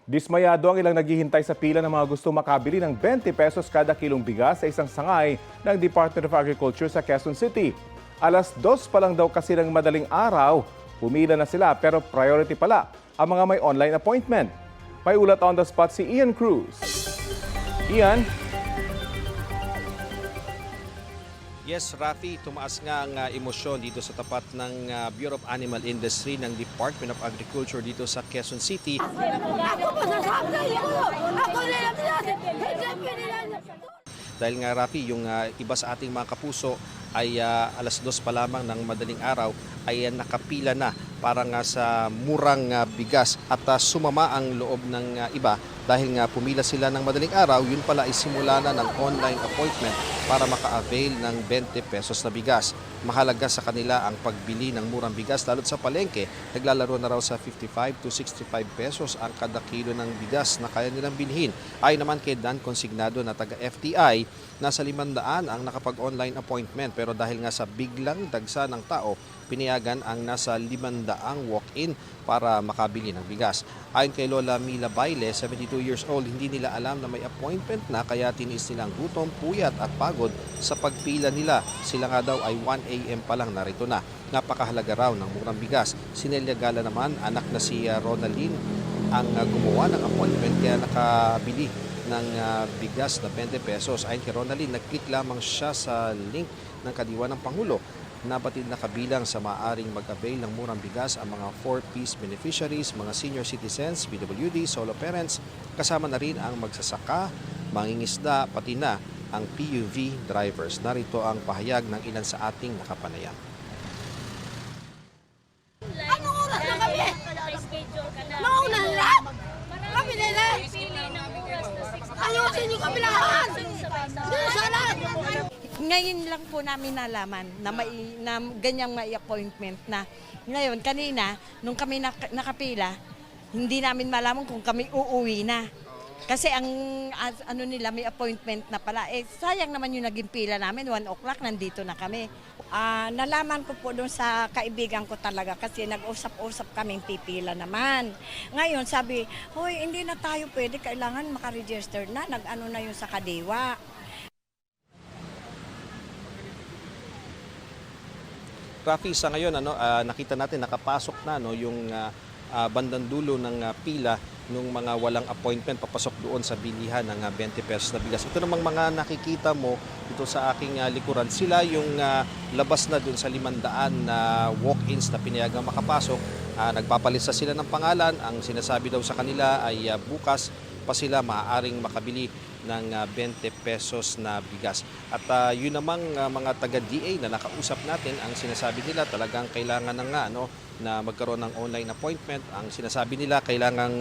Dismayado ang ilang naghihintay sa pila ng mga gusto makabili ng 20 pesos kada kilong bigas sa isang sangay ng Department of Agriculture sa Quezon City. Alas 2 pa lang daw kasi ng madaling araw, pumila na sila pero priority pala ang mga may online appointment. May ulat on the spot si Ian Cruz. Ian? Yes, Rafi, tumaas nga ang emosyon dito sa tapat ng Bureau of Animal Industry ng Department of Agriculture dito sa Quezon City. Ako masasabi ko! Ako nilang Dahil nga, Rafi, yung iba sa ating mga kapuso ay alas 2 pa lamang ng madaling araw ay nakapila na para nga sa murang bigas at sumama ang loob ng iba dahil nga pumila sila ng madaling araw, yun pala ay simula na ng online appointment para maka-avail ng 20 pesos na bigas. Mahalaga sa kanila ang pagbili ng murang bigas lalo't sa palengke. Naglalaro na raw sa 55 to 65 pesos ang kada kilo ng bigas na kaya nilang bilhin. Ayon naman kay Dan Consignado na taga-FTI, nasa 500 ang nakapag-online appointment pero dahil nga sa biglang dagsa ng tao, pinayagan ang nasa 500 walk-in para makabili ng bigas. Ayon kay Lola Mila Baile, 72 years old, hindi nila alam na may appointment na kaya tiniis nilang gutom, puyat at pagod sa pagpila nila. Sila nga daw ay 1 a.m. pa lang narito na. Napakahalaga raw ng murang bigas. Si Nelia Gala naman, anak na si Ronaldine, ang gumawa ng appointment kaya nakabili ng bigas na 20 pesos. Ayon kay Ronaldine, nag-click lamang siya sa link ng kadiwa ng Pangulo. Nabatid na kabilang sa maaaring mag-avail ng murang bigas ang mga 4-piece beneficiaries, mga senior citizens, PWD, solo parents, kasama na rin ang magsasaka, mangingisda, pati na ang PUV drivers. Narito ang pahayag ng ilan sa ating nakapanayam. Anong oras na kami? Schedule ka na. Mauna na lahat? Kami na lang? Pili ng oras na 6. Ayusin niyo kami lahat! Dito sa lahat! Ngayon lang po namin nalaman na ganyang may appointment na. Ngayon, kanina, nung kami nakapila, hindi namin malaman kung kami uuwi na. Kasi ang ano nila, may appointment na pala. Eh, sayang naman yung naging pila namin, 1 o'clock, nandito na kami. Nalaman ko po doon sa kaibigan ko talaga kasi nag-usap-usap kaming pipila naman. Ngayon sabi, hoy, hindi na tayo pwede, kailangan makaregister na, nag-ano na yun sa kadiwa. Rafi, sa ngayon nakita natin nakapasok na yung bandang dulo ng pila nung mga walang appointment papasok doon sa bilihan ng 20 pesos na bigas. Ito namang mga nakikita mo dito sa aking likuran, sila yung labas na doon sa 500 na walk-ins na pinayagang makapasok. Nagpapalista sila ng pangalan. Ang sinasabi daw sa kanila ay bukas pa sila maaaring makabili ng 20 pesos na bigas. At yun namang mga taga-DA na nakausap natin, ang sinasabi nila talagang kailangan na nga na magkaroon ng online appointment. Ang sinasabi nila kailangan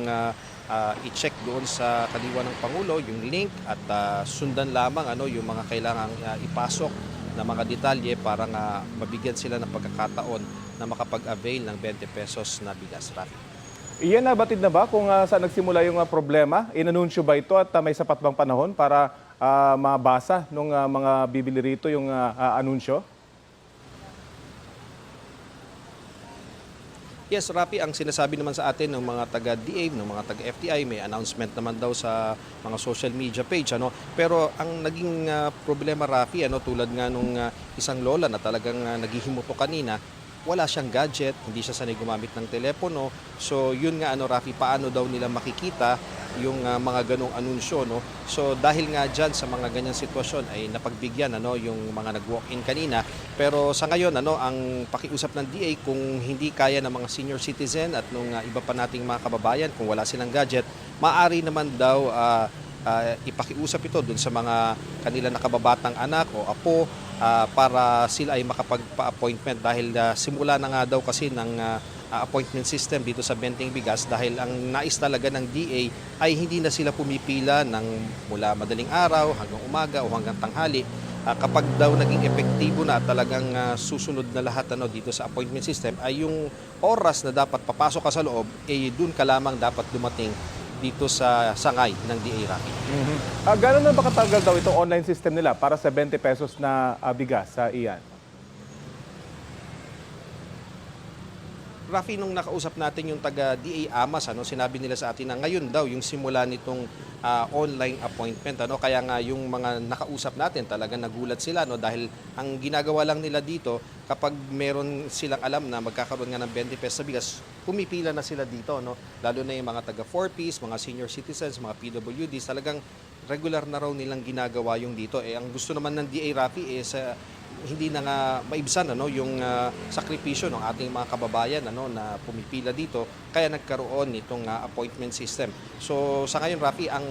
i-check doon sa kadiwa ng Pangulo yung link at sundan lamang yung mga kailangang ipasok na mga detalye para nga mabigyan sila ng pagkakataon na makapag-avail ng 20 pesos na bigas. Rafi. Iyan, nabatid na ba kung saan nagsimula yung problema? Inanunsyo ba ito at may sapat bang panahon para mabasa ng mga bibili rito yung anunsyo? Yes, Rafi, ang sinasabi naman sa atin ng mga taga-DA, ng mga taga-FTI, may announcement naman daw sa mga social media page. Pero ang naging problema, Rafi, tulad nga nung isang lola na talagang naghihimuto kanina, wala siyang gadget, hindi siya sanay gumamit ng telepono. So yun nga Rafi, paano daw nila makikita yung mga ganong anunsyo, So dahil nga dyan sa mga ganyang sitwasyon ay napagbigyan yung mga nag-walk-in kanina. Pero sa ngayon ang pakiusap ng DA, kung hindi kaya ng mga senior citizen at nung iba pa nating mga kababayan, kung wala silang gadget, maaari naman daw ipakiusap ito dun sa mga kanila nakababatang anak o apo para sila ay makapagpa-appointment dahil simula na nga daw kasi ng appointment system dito sa Benting Bigas dahil ang nais talaga ng DA ay hindi na sila pumipila ng mula madaling araw hanggang umaga o hanggang tanghali. Kapag daw naging epektibo na at talagang susunod na lahat dito sa appointment system ay yung oras na dapat papasok ka sa loob dun ka lamang dapat dumating dito sa sangay ng DA, Rafi. Gano'n na ba katagal daw itong online system nila para sa 20 pesos na bigas sa Ian? Rafi, nung nakausap natin yung taga DA Amas, sinabi nila sa atin na ngayon daw yung simula nitong online appointment. Kaya nga yung mga nakausap natin talaga nagulat sila dahil ang ginagawa lang nila dito kapag meron silang alam na magkakaroon nga ng 20 pesos sa bigas, pumipila na sila dito. Lalo na yung mga taga 4Ps, mga senior citizens, mga PWDs, talagang regular na raw nilang ginagawa yung dito. Ang gusto naman ng DA Rafi is hindi na nga maibsan yung sakripisyo ng ating mga kababayan na pumipila dito, kaya nagkaroon nitong appointment system. So sa ngayon, Rafi, ang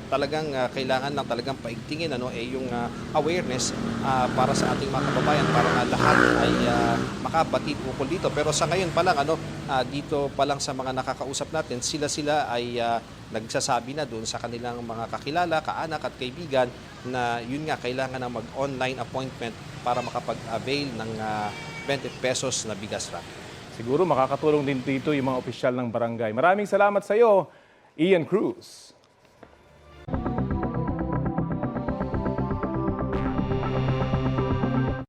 talagang kailangan lang talagang paigtingin yung awareness para sa ating mga kababayan para nga lahat ay makabati ukol dito. Pero sa ngayon pa lang dito pa lang sa mga nakakausap natin, sila ay nagsasabi na doon sa kanilang mga kakilala, kaanak at kaibigan na yun nga, kailangan na mag-online appointment para makapag-avail ng 20 pesos na bigas, Rafi. Siguro makakatulong din dito yung mga opisyal ng barangay. Maraming salamat sa iyo, Ian Cruz.